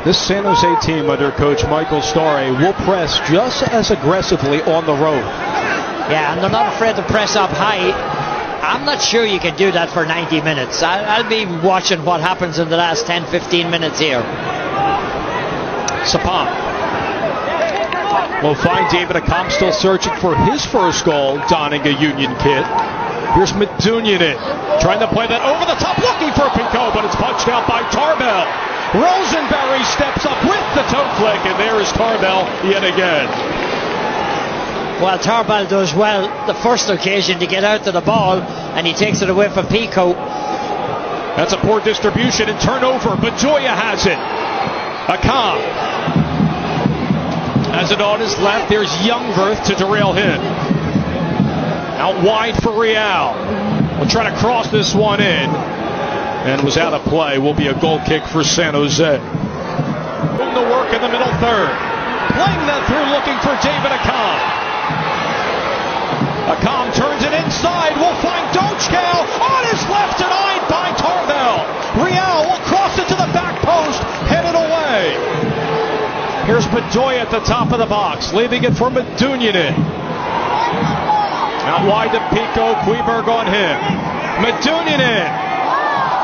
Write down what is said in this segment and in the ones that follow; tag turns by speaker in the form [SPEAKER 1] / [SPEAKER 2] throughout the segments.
[SPEAKER 1] This San Jose team under coach Michael Starre will press just as aggressively on the road.
[SPEAKER 2] Yeah, and they're not afraid to press up high. I'm not sure you can do that for 90 minutes. I'll be watching what happens in the last 10-15 minutes here.
[SPEAKER 1] Sapong will find David Accam still searching for his first goal, donning a Union kit. Here's Medunjanin trying to play that over the top, looking for Pico, but it's punched out by Tarbell. Rosenberry steps up with the toe flick, and there is Tarbell yet again.
[SPEAKER 2] Well, Tarbell does well the first occasion to get out to the ball, and he takes it away from Pico.
[SPEAKER 1] That's a poor distribution and turnover. Bedoya has it. Accam has it on his left. There's Youngworth to derail him. Out wide for Real. We'll try to cross this one in, and was out of play. Will be a goal kick for San Jose. Doing the work in the middle third. Playing that through, looking for David Accam. Accam turns it inside. We'll find Dochkal on his left, denied by Tarbell. Real will cross it to the back post, headed away. Here's Bedoya at the top of the box, leaving it for Medunjanin. Out wide to Pico, Kuiberg on him. Medunjanin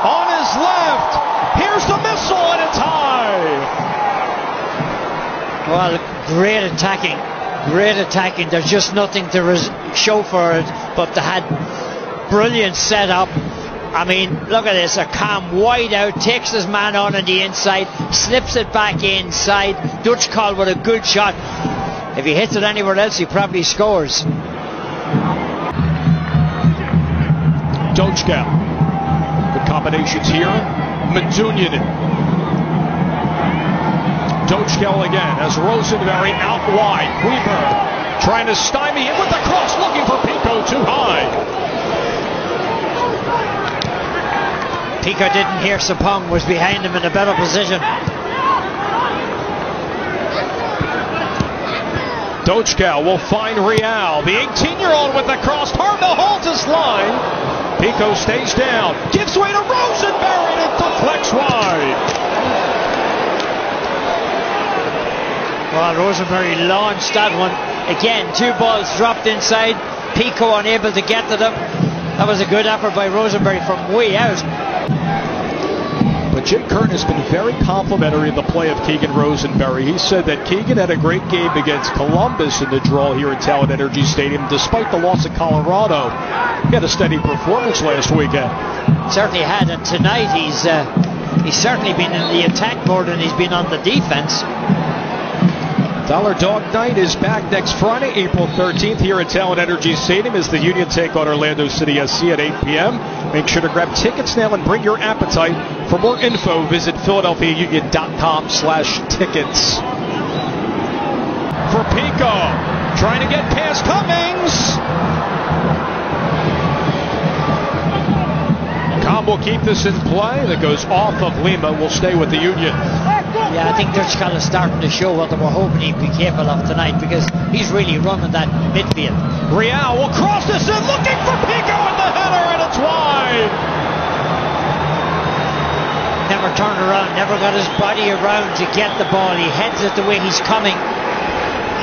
[SPEAKER 1] on his left. Here's the missile, and it's high.
[SPEAKER 2] Well, great attacking. Great attacking. There's just nothing to show for it, but they had brilliant setup. I mean, look at this. Accam wide out, takes his man on the inside, slips it back inside. Dochkal with a good shot. If he hits it anywhere else, he probably scores.
[SPEAKER 1] Dochkal. Good combinations here. Medunjanin. Dochkal again as Rosenberry out wide. Kuiberg trying to stymie him with the cross, looking for Pico, too high.
[SPEAKER 2] Pico didn't hear Sapong, was behind him in a better position.
[SPEAKER 1] Dochkal will find Real. The 18-year-old with the cross. Tarbell holds his line. Pico stays down. Gives way to Rosenberry, and it deflects wide.
[SPEAKER 2] Well, Rosenberry launched that one. Again, two balls dropped inside. Pico unable to get to them. That was a good effort by Rosenberry from way out.
[SPEAKER 1] But Jim Curtin has been very complimentary of the play of Keegan Rosenberry. He said that Keegan had a great game against Columbus in the draw here at Talent Energy Stadium, despite the loss of Colorado. He had a steady performance last weekend.
[SPEAKER 2] Certainly had, and tonight he's certainly been in the attack more than he's been on the defense.
[SPEAKER 1] Dollar Dog Night is back next Friday, April 13th, here at Talent Energy Stadium as the Union take on Orlando City SC at 8 p.m. Make sure to grab tickets now and bring your appetite. For more info, visit PhiladelphiaUnion.com/tickets. For Pico, trying to get past Cummings. Accam will keep this in play. That goes off of Lima. Will stay with the Union.
[SPEAKER 2] Yeah, I think Dochkal is starting to show what they were hoping he'd be capable of tonight, because he's really running that midfield.
[SPEAKER 1] Real will cross this in, looking for Pico in the header, and it's wide.
[SPEAKER 2] Never turned around, never got his body around to get the ball. He heads it the way he's coming.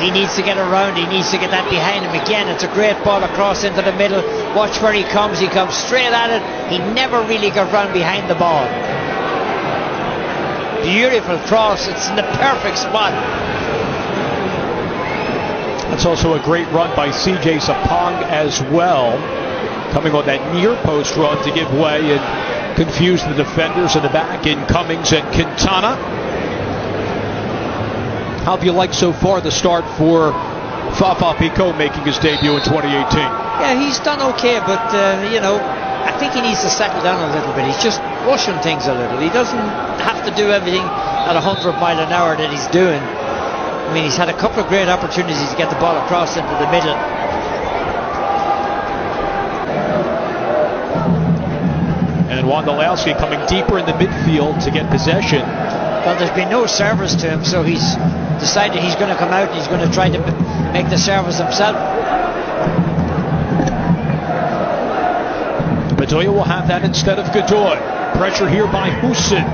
[SPEAKER 2] He needs to get around, he needs to get that behind him again. It's a great ball across into the middle. Watch where he comes straight at it. He never really got round behind the ball. Beautiful cross, it's in the perfect spot.
[SPEAKER 1] That's also a great run by C.J. Sapong as well, coming on that near post run to give way and confuse the defenders in the back in Cummings and Quintana. How have you liked so far the start for Fafa Pico making his debut in 2018?
[SPEAKER 2] Yeah, he's done okay, but you know, I think he needs to settle down a little bit. He's just rushing things a little. He doesn't have to do everything at 100 miles an hour that he's doing. I mean, he's had a couple of great opportunities to get the ball across into the middle.
[SPEAKER 1] And Wondolowski coming deeper in the midfield to get possession.
[SPEAKER 2] Well, there's been no service to him, so he's decided he's going to come out and he's going to try to make the service himself.
[SPEAKER 1] Bedoya will have that instead of Godoy. Pressure here by Husin.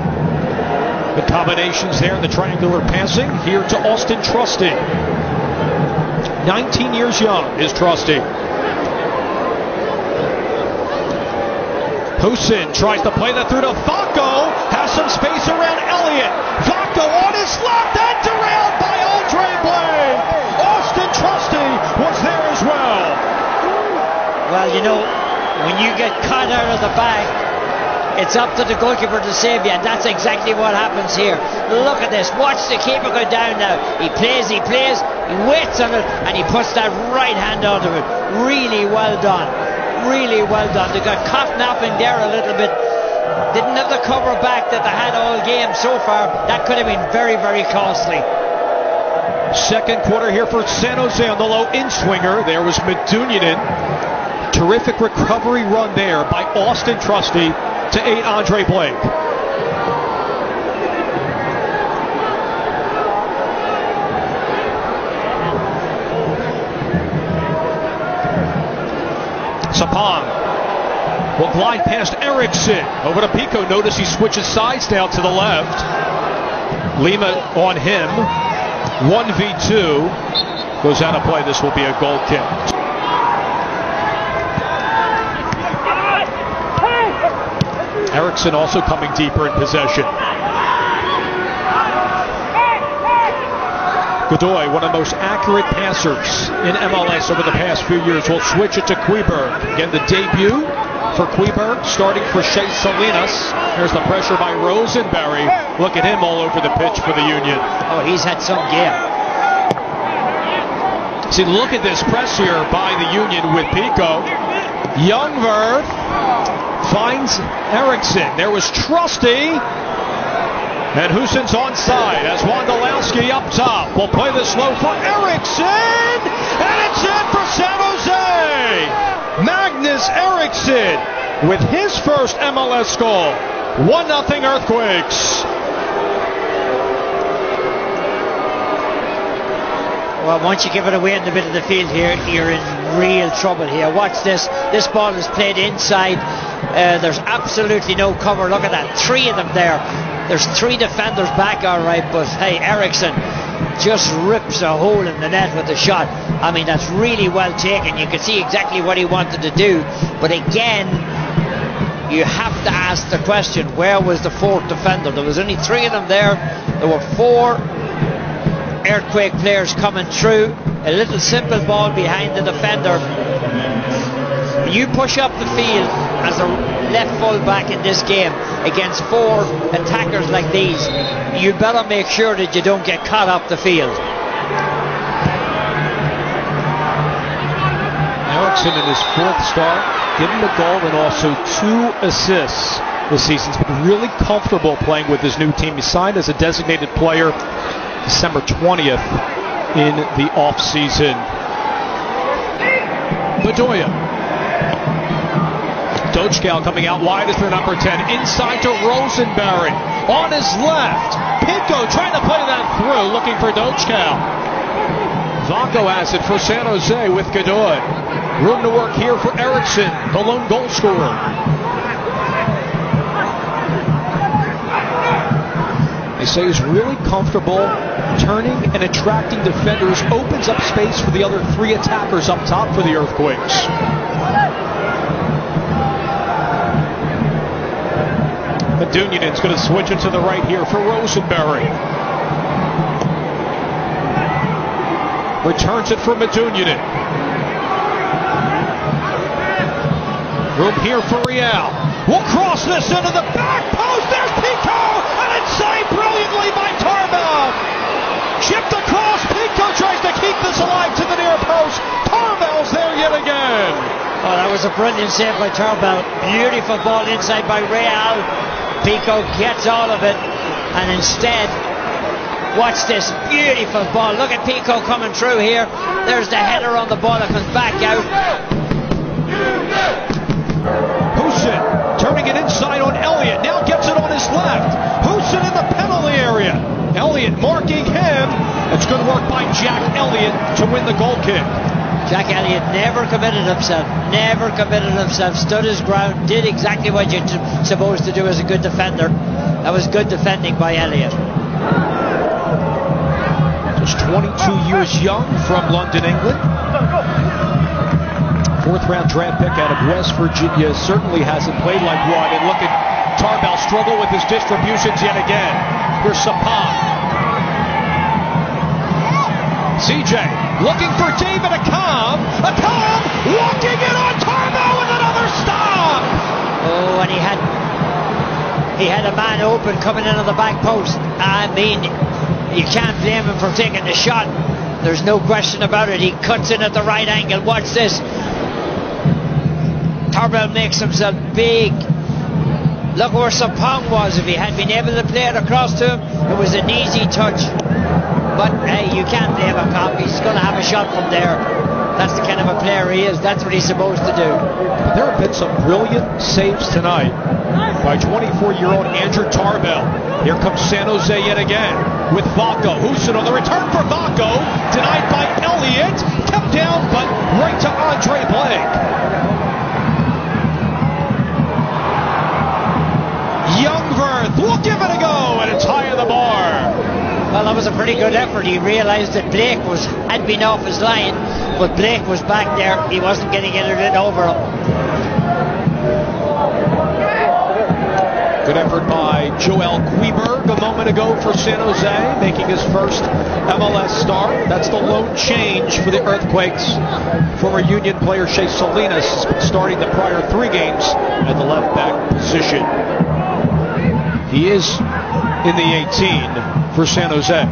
[SPEAKER 1] The combinations there, the triangular passing here to Austin Trusty. 19 years young is Trusty. Husin tries to play that through to Vaco. Has some space around Elliott. Vaco on his left and derailed by Andre Blake. Austin Trusty was there as well.
[SPEAKER 2] Well, you know, when you get caught out of the back, it's up to the goalkeeper to save you, and that's exactly what happens here. Look at this. Watch the keeper go down now. He plays, he waits on it, and he puts that right hand onto it. Really well done. Really well done. They got caught napping there a little bit. Didn't have the cover back that they had all game so far. That could have been very, very costly.
[SPEAKER 1] Second quarter here for San Jose on the low in-swinger. There was Medunjanin. Terrific recovery run there by Austin Trusty to aid Andre Blake. Sapong will glide past Eriksson. Over to Pico. Notice he switches sides now to the left. Lima on him. 1v2. Goes out of play. This will be a goal kick. Eriksson also coming deeper in possession. Godoy, one of the most accurate passers in MLS over the past few years, will switch it to Kweberg. Again, the debut for Kweberg, starting for Shea Salinas. Here's the pressure by Rosenberry. Look at him all over the pitch for the Union.
[SPEAKER 2] Oh, he's had some game.
[SPEAKER 1] See, look at this press here by the Union with Pico. Youngverth finds Eriksson. There was Trusty. And Husin's onside as Wondolowski up top. Will play this low for Eriksson. And it's in for San Jose. Magnus Eriksson with his first MLS goal. 1-0 Earthquakes.
[SPEAKER 2] Well, once you give it away in the middle of the field here, you're in real trouble here. Watch this. This ball is played inside. There's absolutely no cover. Look at that. 3 of them there. There's 3 defenders back, all right, but hey, Eriksson just rips a hole in the net with the shot. I mean, that's really well taken. You can see exactly what he wanted to do. But again, you have to ask the question, where was the 4th defender? There was only 3 of them there. There were 4 Earthquake players coming through. A little simple ball behind the defender. When you push up the field as a left full back in this game against 4 attackers like these, you better make sure that you don't get caught up the field.
[SPEAKER 1] Eriksson in his 4th start, given the goal and also 2 assists this season. He's been really comfortable playing with his new team. He signed as a designated player December 20th in the offseason. Bedoya. Dochkow coming out wide as the number 10. Inside to Rosenberry. On his left. Pico trying to play that through. Looking for Dochkow. Vaco has it for San Jose with Godoy. Room to work here for Eriksson, the lone goal scorer. They say he's really comfortable turning and attracting defenders, opens up space for the other 3 attackers up top for the Earthquakes. Medunjanin's going to switch it to the right here for Rosenberry. Returns it for Medunjanin. Room here for Real. We'll cross this into the back post. There's Pico, and it's saved brilliantly by Tarbell. Chipped across. Pico tries to keep this alive to the near post. Tarbell's there yet again.
[SPEAKER 2] Oh, that was a brilliant save by Tarbell. Beautiful ball inside by Real. Pico gets all of it, and instead, watch this beautiful ball. Look at Pico coming through here. There's the header on the ball that comes back out.
[SPEAKER 1] Husin turning it inside on Elliott. Now gets it on his left. Husin in the penalty area. Elliott marking him. It's good work by Jack Elliott to win the goal kick.
[SPEAKER 2] Jack Elliott never committed himself. Never committed himself. Stood his ground. Did exactly what you're supposed to do as a good defender. That was good defending by Elliott.
[SPEAKER 1] Just 22 years young from London, England. Fourth-round draft pick out of West Virginia. Certainly hasn't played like one. And look at Tarbell struggle with his distributions yet again. Here's Sapong. CJ looking for David Akam. Akam walking in on Tarbell with another stop.
[SPEAKER 2] Oh, and he had a man open coming in on the back post. I mean, you can't blame him for taking the shot. There's no question about it. He cuts in at the right angle. Watch this. Tarbell makes himself big. Look where Sapong was. If he had been able to play it across to him, it was an easy touch. But hey, you can't blame a cop. He's going to have a shot from there. That's the kind of a player he is. That's what he's supposed to do.
[SPEAKER 1] There have been some brilliant saves tonight by 24-year-old Andrew Tarbell. Here comes San Jose yet again with Vaco. Houston on the return for Vaco. Denied by Elliott. Kept down, but right to Andre Blake. Youngworth will give it a go, and it's high in the bar.
[SPEAKER 2] Well, that was a pretty good effort. He realized that Blake had been off his line, but Blake was back there. He wasn't getting it in over him.
[SPEAKER 1] Good effort by Joel Queberg a moment ago for San Jose, making his first MLS start. That's the lone change for the Earthquakes. Former Union player Shea Salinas has been starting the prior 3 games at the left back position. He is in the 18 for San Jose.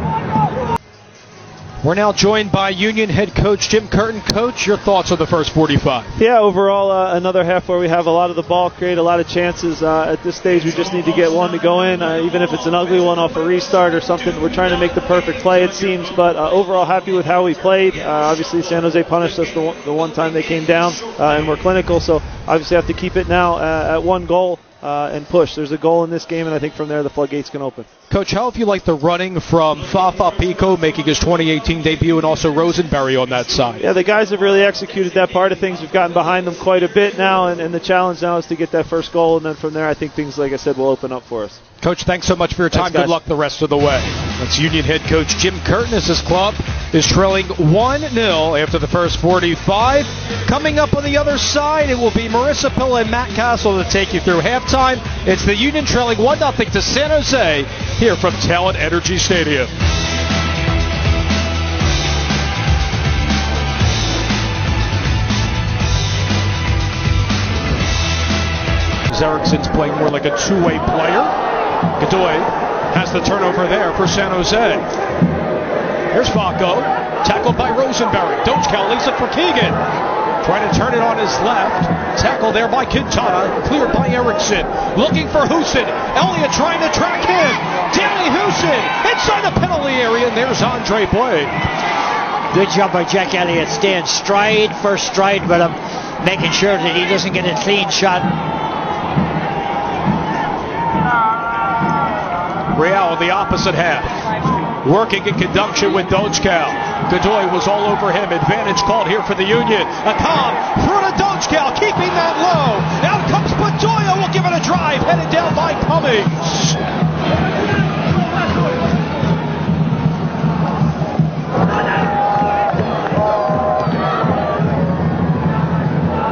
[SPEAKER 1] We're now joined by Union head coach Jim Curtin. Coach, your thoughts on the first 45?
[SPEAKER 3] Yeah, overall, another half where we have a lot of the ball, create a lot of chances. At this stage, we just need to get one to go in, even if it's an ugly one off a restart or something. We're trying to make the perfect play, it seems, but overall happy with how we played. Obviously, San Jose punished us the one time they came down, and we're clinical, so obviously have to keep it now at 1 goal. And push. There's a goal in this game, and I think from there the floodgates can open.
[SPEAKER 1] Coach, how have you liked the running from Fafa Pico making his 2018 debut, and also Rosenberry on that side?
[SPEAKER 3] Yeah, the guys have really executed that part of things. We've gotten behind them quite a bit now, and the challenge now is to get that first goal, and then from there I think things, like I said, will open up for us.
[SPEAKER 1] Coach, thanks so much for your time.
[SPEAKER 3] Thanks, guys.
[SPEAKER 1] Good luck the rest of the way. That's Union head coach Jim Curtin as his club is trailing 1-0 after the first 45. Coming up on the other side, it will be Marissa Pill and Matt Castle to take you through halftime. It's the Union trailing 1-0 to San Jose here from Talent Energy Stadium. Ericsson's playing more like a two-way player. Godoy has the turnover there for San Jose. Here's Vaco, tackled by Rosenberry. Dochkow leaves it for Keegan. Trying to turn it on his left. Tackle there by Quintana. Cleared by Eriksson. Looking for Houston. Elliott trying to track him. Danny Houston inside the penalty area. And there's Andre Blake.
[SPEAKER 2] Good job by Jack Elliott, staying stride for stride with him, making sure that he doesn't get a clean shot.
[SPEAKER 1] Real in the opposite half. Working in conjunction with Dochkow. Godoy was all over him. Advantage called here for the Union. Akam through to Dochkow, keeping that low. Out comes Bedoya, will give it a drive. Headed down by Cummings.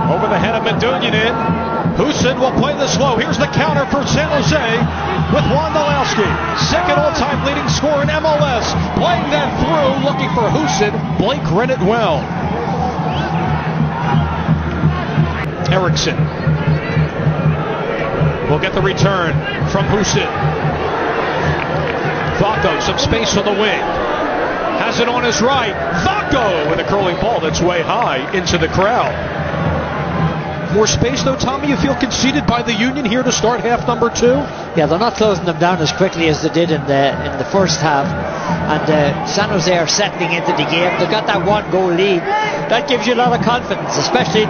[SPEAKER 1] Over the head of Medunjanin. Houston will play this low. Here's the counter for San Jose with Wondolowski. Second all-time leading scorer in MLS. Playing that through, looking for Houston. Blake read it well. Eriksson will get the return from Houston. Vaco, some space on the wing. Has it on his right. Vaco with a curling ball that's way high into the crowd. More space, though, Tommy, you feel conceded by the Union here to start half number 2?
[SPEAKER 2] Yeah, they're not closing them down as quickly as they did in the first half. And San Jose are settling into the game. They've got that 1-goal lead. That gives you a lot of confidence, especially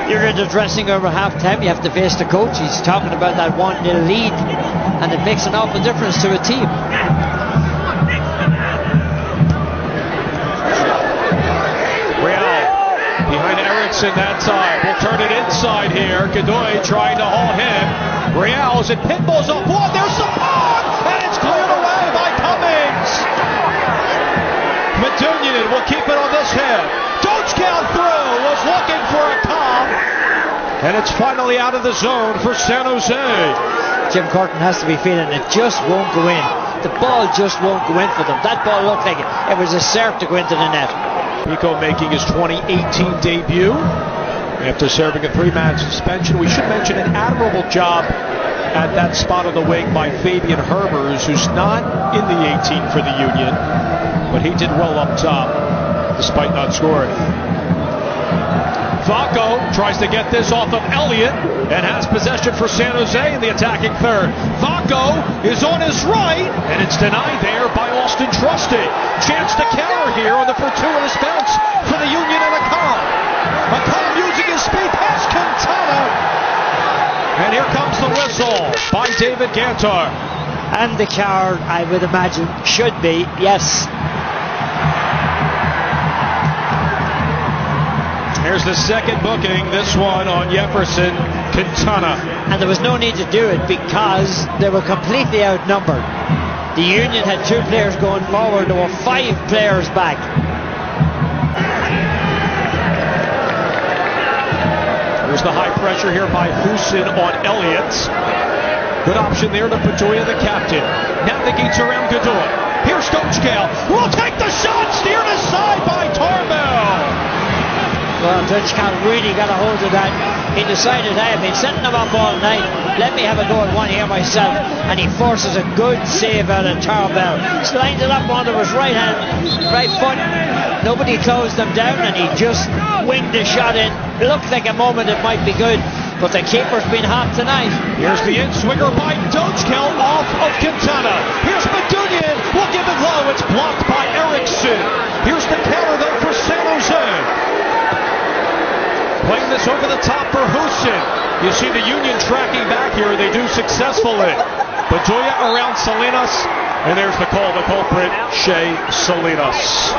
[SPEAKER 2] you're in the dressing room at half-time. You have to face the coach. He's talking about that 1-0 lead, and it makes an awful difference to a team.
[SPEAKER 1] Behind Eriksson that side. We'll turn it inside here. Godoy trying to haul him. Real as it pinballs up one. There's the ball! and it's finally out of the zone for San Jose.
[SPEAKER 2] Jim Curtin has to be feeling it just won't go in. The ball just won't go in for them. That ball looked like it was a cert to go into the net.
[SPEAKER 1] Pico making his 2018 debut after serving a 3-match suspension. We should mention an admirable job at that spot on the wing by Fabian Herbers, who's not in the 18 for the Union, but he did well up top despite not scoring. Vaco tries to get this off of Elliott and has possession for San Jose in the attacking third. Vaco is on his right, and it's denied there by Austin Trusty. Chance to counter here on the fortuitous bounce for the Union and Akam. Akam using his speed past Quintana. And here comes the whistle by David Gantar.
[SPEAKER 2] And the card, I would imagine, should be, yes.
[SPEAKER 1] Here's the second booking, this one on Jefferson Quintana.
[SPEAKER 2] And there was no need to do it because they were completely outnumbered. The Union had 2 players going forward, there were 5 players back.
[SPEAKER 1] There's the high pressure here by Husin on Elliott. Good option there to Bedoya, the captain. Navigates around Godoy. Here's Stojkal. Will take the shot, steered aside by Tarbell.
[SPEAKER 2] Well, Stojkal really got a hold of that. He decided, I have been setting them up all night. Let me have a go at one here myself. And he forces a good save out of Tarbell. Slides it up onto his right foot. Nobody closed them down, and he just winged the shot in. It looked like a moment it might be good, but the keeper's been hot tonight.
[SPEAKER 1] Here's the in-swinger by Stojkal off of Quintana. Here's Medunian. We'll give it low. It's blocked by Eriksson. Here's the counter though for San Jose. Playing this over the top for Husin. You see the Union tracking back here. They do successfully. Bedoya around Salinas. And there's the call, the culprit, Shea Salinas.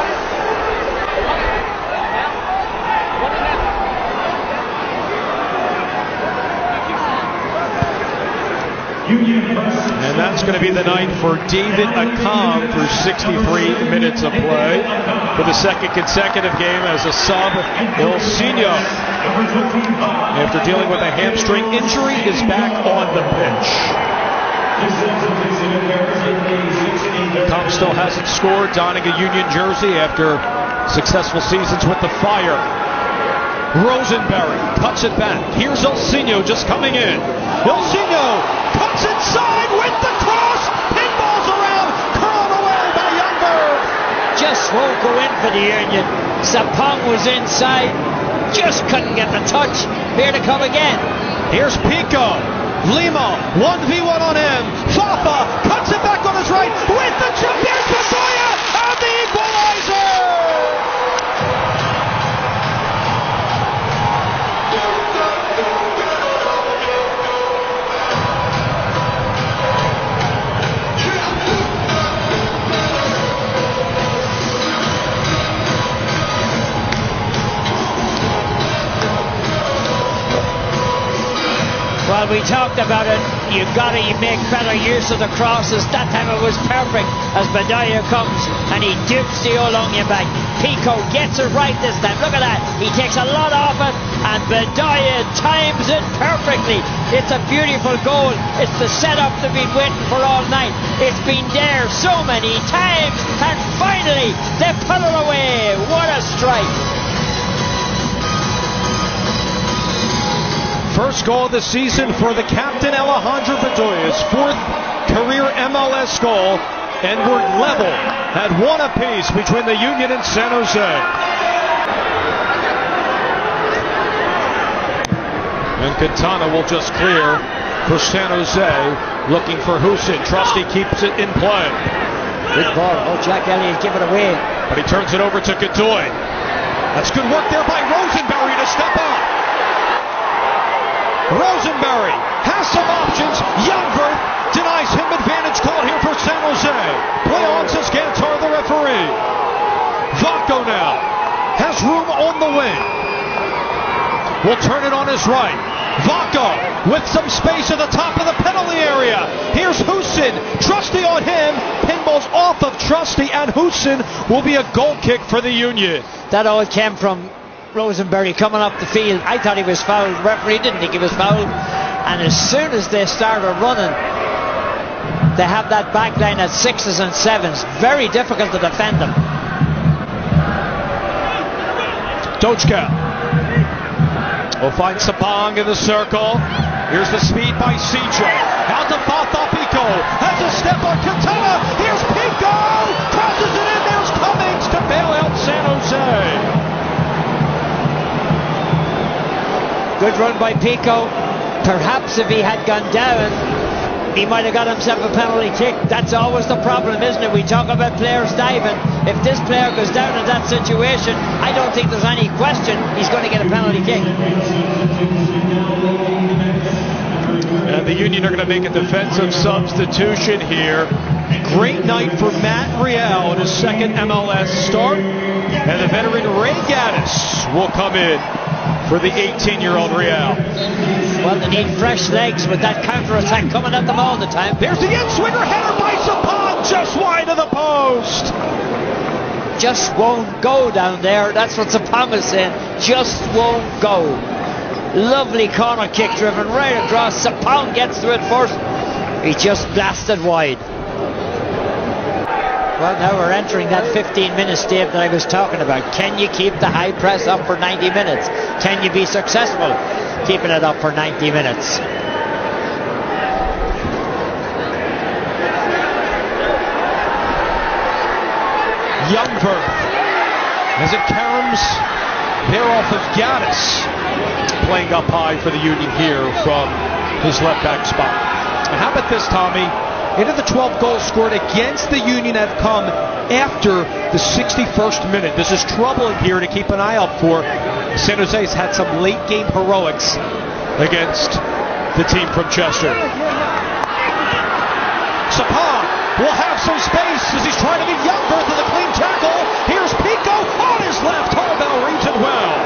[SPEAKER 1] And that's going to be the night for David Akam for 63 minutes of play. For the second consecutive game as a sub, Ilsinho, after dealing with a hamstring injury, is back on the pitch. Akam still hasn't scored, donning a Union jersey after successful seasons with the Fire. Rosenberry cuts it back. Here's Ilsinho just coming in. Ilsinho cuts inside with the cross. Pinballs around, curled away by Youngberg.
[SPEAKER 2] Just won't go in for the Union. Sapong was inside, just couldn't get the touch. Here to come again.
[SPEAKER 1] Here's Pico. Lima, 1v1 on him. Fafa cuts it back on his right with the chip. Here's Bedoya and the equalizer.
[SPEAKER 2] Well, we talked about it. You've got to make better use of the crosses. That time it was perfect as Bedoya comes and he dips the Olonga back. Pico gets it right this time. Look at that. He takes a lot off it and Bedoya times it perfectly. It's a beautiful goal. It's the setup they've been waiting for all night. It's been there so many times and finally they put it away. What a strike.
[SPEAKER 1] First goal of the season for the captain, Alejandro Bedoya, his 4th career MLS goal, and we're level at 1 apiece between the Union and San Jose. And Quintana will just clear for San Jose, looking for Husin. Trusty keeps it in play.
[SPEAKER 2] Good ball. Oh, Jack Elliott give it away.
[SPEAKER 1] But he turns it over to Godoy. That's good work there by Rosenberry to step up. Rosenberry has some options. Youngberg denies him advantage call here for San Jose. Play on, says Gantar, the referee. Vaco now has room on the wing. Will turn it on his right. Vaco with some space at the top of the penalty area. Here's Husin. Trusty on him. Pinballs off of Trusty, and Husin will be a goal kick for the Union.
[SPEAKER 2] That all came from Rosenberry coming up the field. I thought he was fouled. The referee didn't think he was fouled. And as soon as they started running, they have that back line at 6s and 7s. Very difficult to defend them.
[SPEAKER 1] Dochka will find Sapong in the circle. Here's the speed by CJ. Out to Pico. Has a step on Katana. Here's Pico. Crosses it in. There's Cummings to bail out San Jose.
[SPEAKER 2] Good run by Pico. Perhaps if he had gone down, he might have got himself a penalty kick. That's always the problem, isn't it? We talk about players diving. If this player goes down in that situation, I don't think there's any question he's going to get a penalty kick.
[SPEAKER 1] And the Union are going to make a defensive substitution here. Great night for Matt Real in his second MLS start. And the veteran Ray Gaddis will come in for the 18-year-old Real.
[SPEAKER 2] Well, they need fresh legs with that counter-attack coming at them all the time.
[SPEAKER 1] There's the in-swinger header by Sapong, just wide of the post.
[SPEAKER 2] Just won't go down there. That's what Sapong is saying. Just won't go. Lovely corner kick driven right across. Sapong gets to it first. He just blasted wide. Well, now we're entering that 15-minute state that I was talking about. Can you keep the high press up for 90 minutes? Can you be successful keeping it up for 90 minutes?
[SPEAKER 1] Youngberg, as it caroms there off of Gaddis, playing up high for the Union here from his left back spot.
[SPEAKER 4] How about this, Tommy? 8 of the 12 goals scored against the Union have come after the 61st minute. This is trouble in here to keep an eye out for.
[SPEAKER 1] San Jose's had some late game heroics against the team from Chester. Sapong will have some space as he's trying to get Youngberg with a clean tackle. Here's Pico on his left. Harvell reads it well.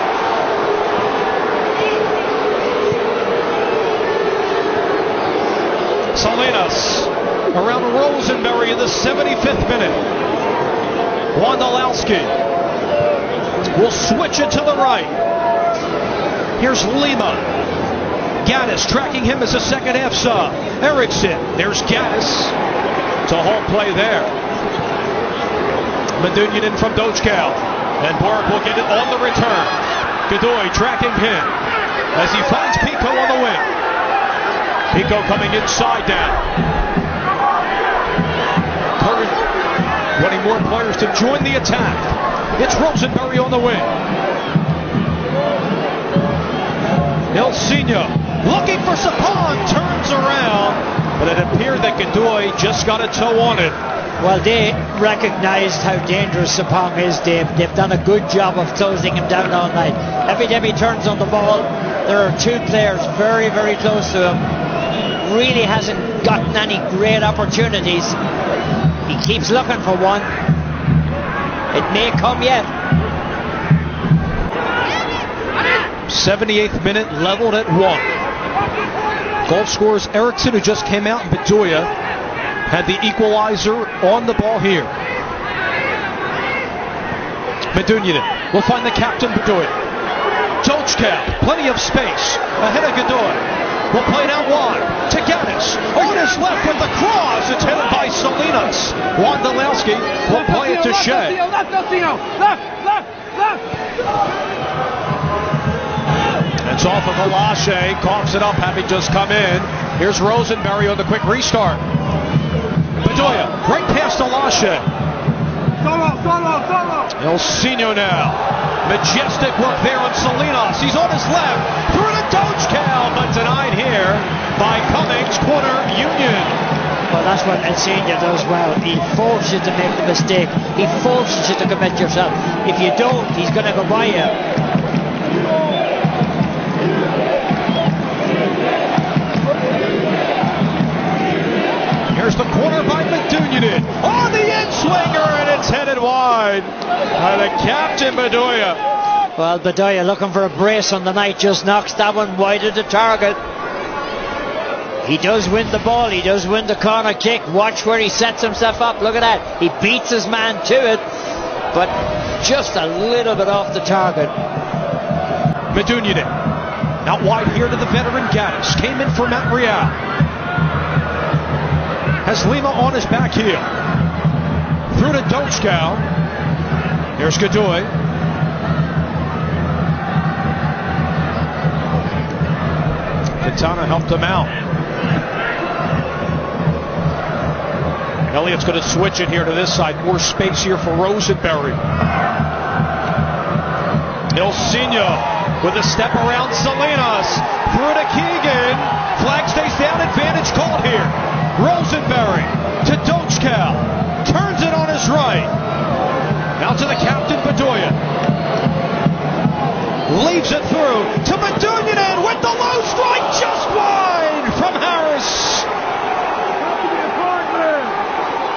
[SPEAKER 1] Salinas around Rosenberry in the 75th minute. Wondolowski will switch it to the right. Here's Lima. Gaddis tracking him as a second half sub. Eriksson. There's Gaddis. It's a whole play there. Medunian in from Dochka. And Borg will get it on the return. Godoy tracking him as he finds Pico on the wing. Pico coming inside now. Curry wanting more players to join the attack. It's Rosenberry on the wing. Ilsinho looking for Sapong, turns around, but it appeared that Godoy just got a toe on it.
[SPEAKER 2] Well, they recognized how dangerous Sapong is, Dave. They've done a good job of closing him down all night. Every time he turns on the ball, there are two players very, very close to him. Really hasn't gotten any great opportunities. He keeps looking for one. It may come yet.
[SPEAKER 4] 78th minute, leveled at 1. Goal scorers Eriksson, who just came out, and Bedoya had the equalizer on the ball here. Medunian will find the captain, Bedoya. Dochka, plenty of space ahead of Godoy. Will play it out wide to Gaddis. On his left with the cross. It's headed by Salinas. Wondolowski will play it to Shea. It's off of Alashe. Coughs it up, having just come in. Here's Rosenberry on the quick restart. Bedoya, right past Alashe. Ilsinho now. Majestic work there on Salinas. He's on his left. Through to Dochka, but denied here by Cummings. Corner Union.
[SPEAKER 2] Well, that's what Ilsinho does well. He forces you to make the mistake. He forces you to commit yourself. If you don't, he's going to go by you.
[SPEAKER 1] Here's the corner by Medunian on the in-swinger, and it's headed wide by the captain, Bedoya.
[SPEAKER 2] Well, Bedoya looking for a brace on the night, just knocks that one wide of the target. He does win the ball, he does win the corner kick. Watch where he sets himself up, look at that. He beats his man to it, but just a little bit off the target.
[SPEAKER 4] Medunjanin. Out wide here to the veteran Gaddis. Came in for Matt Real. Has Lima on his back heel. Through to Dochkow. Here's Godoy. Quintana helped him out. Elliott's going to switch it here to this side. More space here for Rosenberry. Ilsinho with a step around Salinas. Through to Keegan. Flag stays down. Advantage called here. Rosenberry to Dochkow. Turns it on his right. Now to the captain, Bedoya. Leaves it through to Medunjanin with the low strike. Just wide from Harris.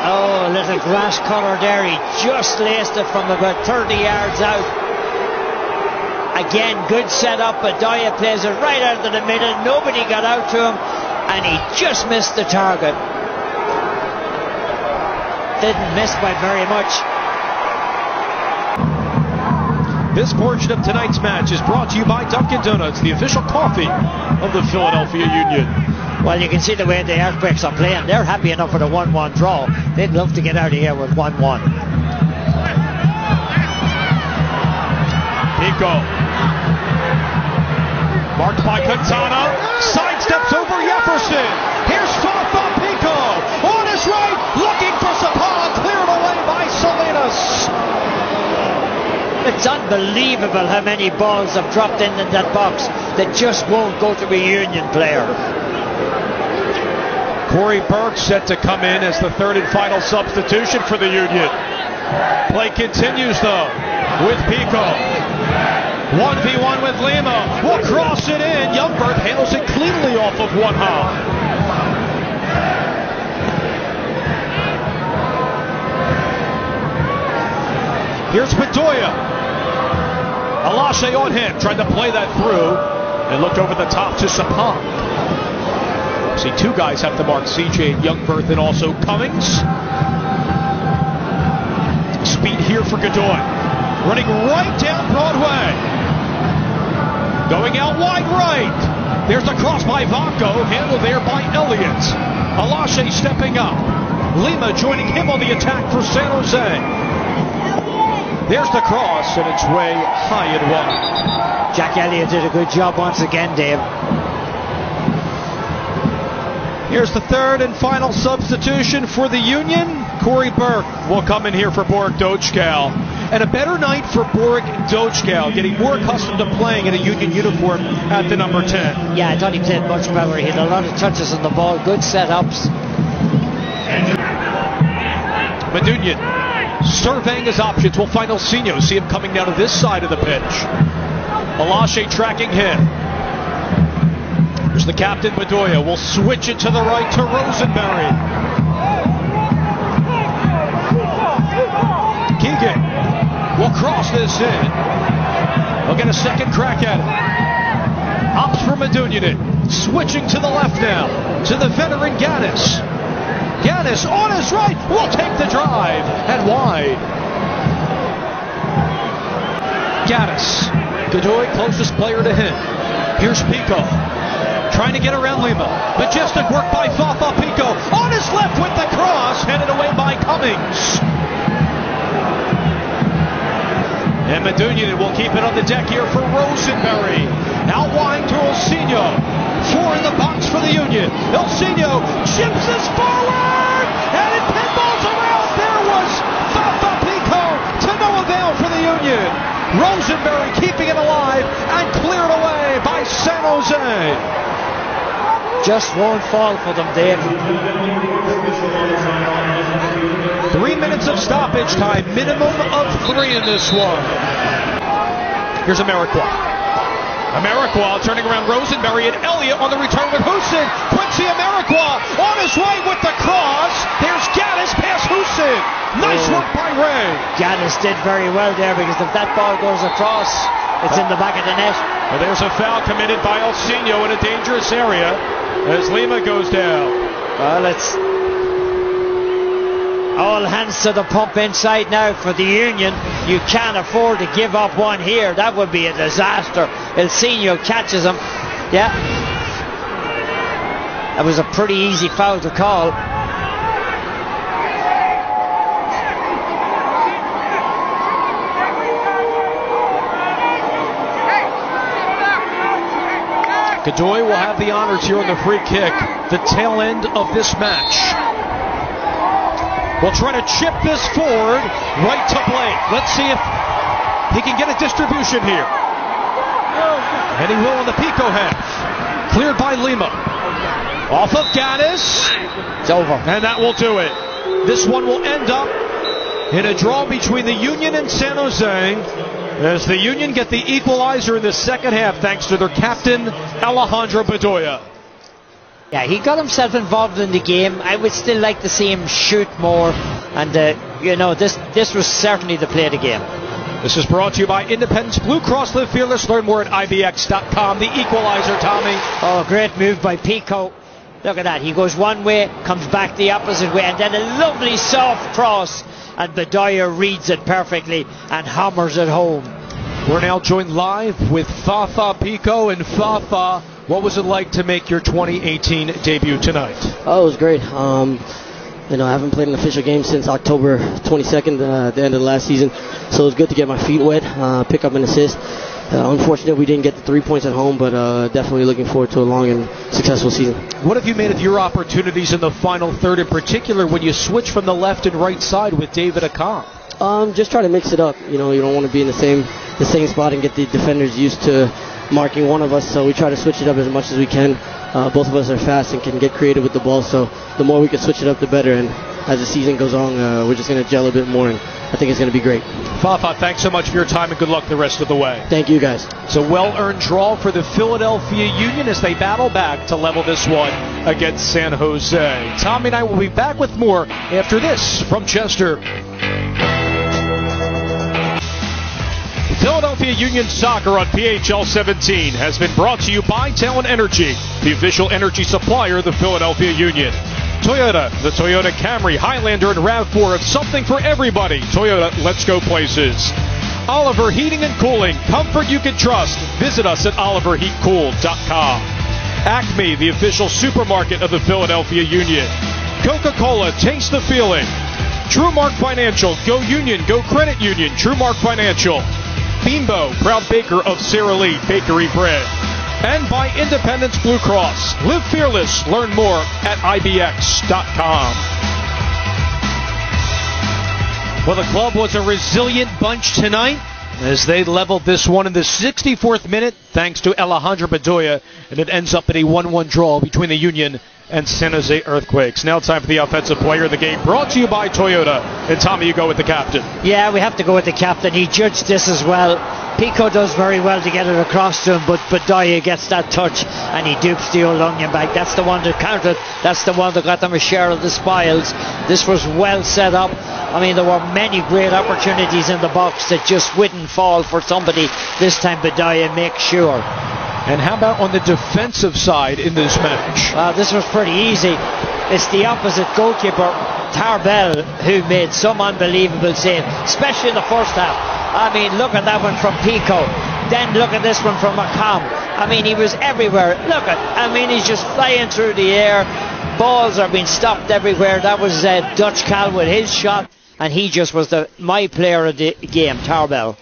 [SPEAKER 2] Oh, a little grass cutter there. He just laced it from about 30 yards out. Again, good setup. Bedoya plays it right out of the middle. Nobody got out to him, and he just missed the target. Didn't miss by very much.
[SPEAKER 4] This portion of tonight's match is brought to you by Dunkin' Donuts, the official coffee of the Philadelphia Union.
[SPEAKER 2] Well, you can see the way the Earthquakes are playing. They're happy enough with a 1-1 draw. They'd love to get out of here with 1-1.
[SPEAKER 1] Pico. Marked by Quintana. Sidesteps over Jefferson. Here's Fafa Pico. On his right. Looking for Sapon. Cleared away by Salinas.
[SPEAKER 2] It's unbelievable how many balls have dropped in that box that just won't go to a Union player.
[SPEAKER 1] Corey Burke set to come in as the third and final substitution for the Union. Play continues though with Pico. 1v1 with Lima. Will cross it in. Youngberg handles it cleanly off of one hop. Here's Bedoya. Alashe on him. Tried to play that through and looked over the top to Sapon. See, two guys have to mark CJ Youngberth and also Cummings. Speed here for Godoy. Running right down Broadway. Going out wide right. There's the cross by Vanko. Handled there by Elliott. Alashe stepping up. Lima joining him on the attack for San Jose. There's the cross, and it's way high and wide.
[SPEAKER 2] Jack Elliott did a good job once again, Dave.
[SPEAKER 1] Here's the third and final substitution for the Union. Corey Burke will come in here for Borek Dochkow. And a better night for Borek Dochkow, getting more accustomed to playing in a Union uniform at the number 10.
[SPEAKER 2] Yeah, I thought he played much better. He had a lot of touches on the ball, good setups.
[SPEAKER 1] Medunjanin surveying his options. We'll find Ilsinho. See him coming down to this side of the pitch. Alashe tracking him. Here's the captain, Bedoya. Will switch it to the right to Rosenberry. Keegan will cross this in. He'll get a second crack at it. Opts for Medunjanin. Switching to the left now to the veteran Gaddis. Gaddis on his right will take the drive and wide. Gaddis. Godoy, closest player to him. Here's Pico. Trying to get around Lima. Majestic work by Fafa Pico. On his left with the cross. Headed away by Cummings. And Medunjanin will keep it on the deck here for Rosenberry. Out wide to Ilsinho. Four in the box for the Union. Ilsinho chips us forward. And it pinballs around. There was Fafa Pico to no avail for the Union. Rosenberry keeping it alive and cleared away by San Jose.
[SPEAKER 2] Just won't fall for them, Dave.
[SPEAKER 1] 3 minutes of stoppage time, minimum of 3 in this one. Here's Amarikwa. Amarikwa turning around Rosenberry and Elliott on the return with Husin. Quincy Amarikwa on his right with the cross. There's Gaddis past Husin. Nice work by Ray.
[SPEAKER 2] Gaddis did very well there, because if that ball goes across, it's in the back of the net.
[SPEAKER 1] Well, there's a foul committed by Ilsinho in a dangerous area as Lima goes down.
[SPEAKER 3] Let's
[SPEAKER 2] All hands to the pump inside now for the Union. You can't afford to give up one here. That would be a disaster. El Seno catches him. Yeah. That was a pretty easy foul to call.
[SPEAKER 4] Godoy will have the honors here on the free kick, the tail end of this match. We'll try to chip this forward, right to Blake. Let's see if he can get a distribution here. And he will on the Pico half. Cleared by Lima. Off of Gaddis.
[SPEAKER 2] It's over.
[SPEAKER 4] And that will do it. This one will end up in a draw between the Union and San Jose, as the Union get the equalizer in the second half thanks to their captain, Alejandro Bedoya.
[SPEAKER 2] Yeah, he got himself involved in the game. I would still like to see him shoot more. And, this was certainly the play of the game.
[SPEAKER 4] This is brought to you by Independence Blue Cross. Live fearless. Learn more at IBX.com. The equalizer, Tommy.
[SPEAKER 2] Oh, great move by Pico. Look at that. He goes one way, comes back the opposite way, and then a lovely soft cross. And Bedoya reads it perfectly and hammers it home.
[SPEAKER 4] We're now joined live with Fafa Pico. And Fafa, what was it like to make your 2018 debut tonight?
[SPEAKER 5] Oh, it was great. I haven't played an official game since October 22nd, the end of the last season. So it was good to get my feet wet, pick up an assist. Unfortunately, we didn't get the 3 points at home, but definitely looking forward to a long and successful season.
[SPEAKER 4] What have you made of your opportunities in the final third, in particular when you switch from the left and right side with David Akam?
[SPEAKER 5] Just try to mix it up. You don't want to be in the same spot and get the defenders used to marking one of us. So we try to switch it up as much as we can. Both of us are fast and can get creative with the ball. So the more we can switch it up, the better. And as the season goes on, we're just going to gel a bit more, and I think it's going to be great.
[SPEAKER 4] Fafa, thanks so much for your time and good luck the rest of the way.
[SPEAKER 5] Thank you, guys.
[SPEAKER 4] It's a well-earned draw for the Philadelphia Union as they battle back to level this one against San Jose. Tommy and I will be back with more after this from Chester. Philadelphia Union Soccer on PHL 17 has been brought to you by Talon Energy, the official energy supplier of the Philadelphia Union. Toyota, the Toyota Camry, Highlander, and RAV4 have something for everybody. Toyota, let's go places. Oliver Heating and Cooling, comfort you can trust. Visit us at oliverheatcool.com. Acme, the official supermarket of the Philadelphia Union. Coca-Cola, taste the feeling. TrueMark Financial, go Union, go Credit Union, TrueMark Financial. Bimbo, proud baker of Sara Lee Bakery Bread. And by Independence Blue Cross. Live fearless. Learn more at IBX.com. Well, the club was a resilient bunch tonight as they leveled this one in the 64th minute thanks to Alejandro Bedoya, and it ends up in a 1-1 draw between the Union and San Jose Earthquakes. Now time for the offensive player of the game, brought to you by Toyota. And Tommy, you go with the captain.
[SPEAKER 2] Yeah, we have to go with the captain. He judged this as well. Pico does very well to get it across to him, but Bedoya gets that touch and he dupes the old onion bag. That's the one that counted. That's the one that got them a share of the spoils. This was well set up. I mean, there were many great opportunities in the box that just wouldn't fall for somebody. This time Bedoya makes sure.
[SPEAKER 4] And how about on the defensive side in this match?
[SPEAKER 2] This was pretty easy. It's the opposite goalkeeper, Tarbell, who made some unbelievable save, especially in the first half. I mean, look at that one from Pico. Then look at this one from Akam. I mean, he was everywhere. He's just flying through the air. Balls are being stopped everywhere. That was Dutch Cal with his shot, and he just was my player of the game, Tarbell.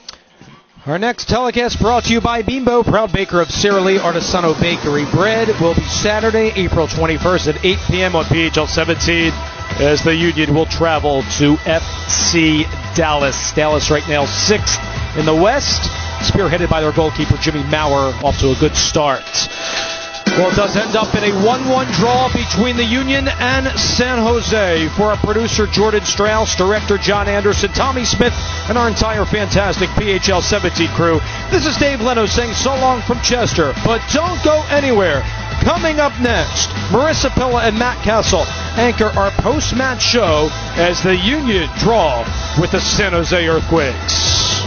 [SPEAKER 4] Our next telecast brought to you by Bimbo, proud baker of Sara Lee Artisano Bakery Bread, will be Saturday, April 21st at 8 p.m. on PHL 17 as the Union will travel to FC Dallas. Dallas right now 6th in the West, spearheaded by their goalkeeper Jimmy Maurer, off to a good start. Well, it does end up in a 1-1 draw between the Union and San Jose. For our producer Jordan Strauss, director John Anderson, Tommy Smyth, and our entire fantastic PHL 17 crew, this is Dave Leno saying so long from Chester. But don't go anywhere. Coming up next, Marissa Pilla and Matt Castle anchor our post-match show as the Union draw with the San Jose Earthquakes.